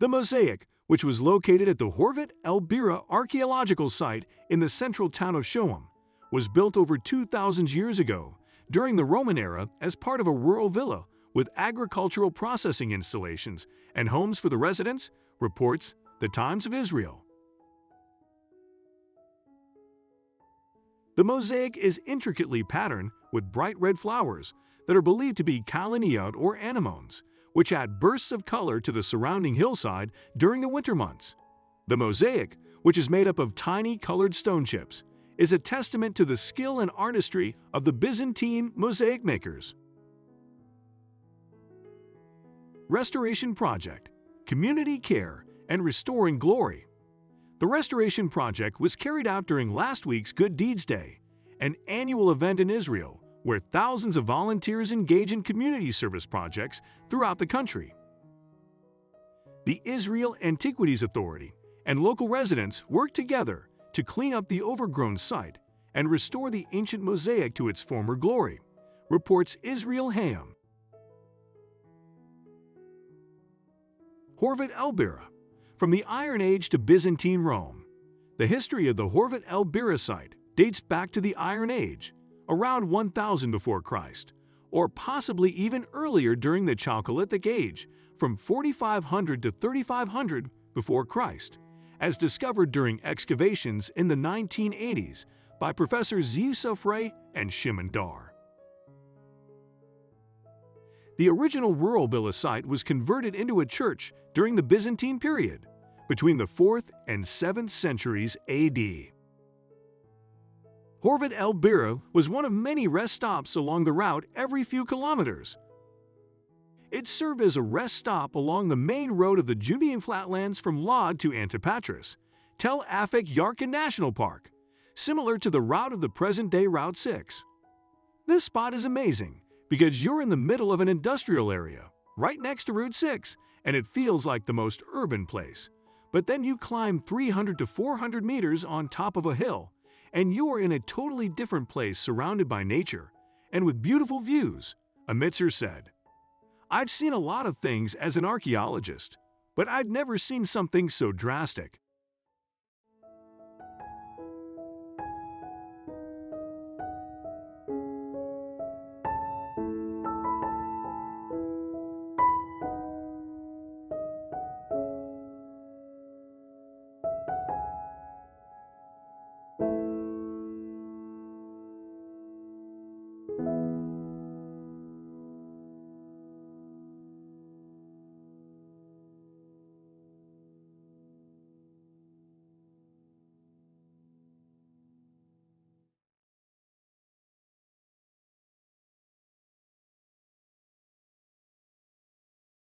The mosaic, which was located at the Horvat El-Bira archaeological site in the central town of Shoham, was built over 2,000 years ago during the Roman era as part of a rural villa with agricultural processing installations and homes for the residents, reports the Times of Israel. The mosaic is intricately patterned with bright red flowers that are believed to be kalaniyot or anemones, which add bursts of color to the surrounding hillside during the winter months. The mosaic, which is made up of tiny colored stone chips, is a testament to the skill and artistry of the Byzantine mosaic makers. Restoration Project, Community Care, and Restoring Glory. The restoration project was carried out during last week's Good Deeds Day, an annual event in Israel where thousands of volunteers engage in community service projects throughout the country. The Israel Antiquities Authority and local residents worked together to clean up the overgrown site and restore the ancient mosaic to its former glory, reports Israel Shoham. Horvat El-Bira. From the Iron Age to Byzantine Rome, the history of the Horvat El-Bira site dates back to the Iron Age, around 1000 before Christ, or possibly even earlier during the Chalcolithic Age, from 4500 to 3500 before Christ, as discovered during excavations in the 1980s by Professors Ziv Sofrei and Shimon Dar. The original rural villa site was converted into a church during the Byzantine period, between the 4th and 7th centuries AD. Horvat El-Bira was one of many rest stops along the route every few kilometers. It served as a rest stop along the main road of the Judean flatlands from Lod to Antipatris, Tel Afek Yarka National Park, similar to the route of the present-day Route 6. This spot is amazing because you're in the middle of an industrial area, right next to Route 6, and it feels like the most urban place. But then you climb 300 to 400 meters on top of a hill, and you are in a totally different place surrounded by nature and with beautiful views, a Mitzer said. I'd seen a lot of things as an archaeologist, but I'd never seen something so drastic.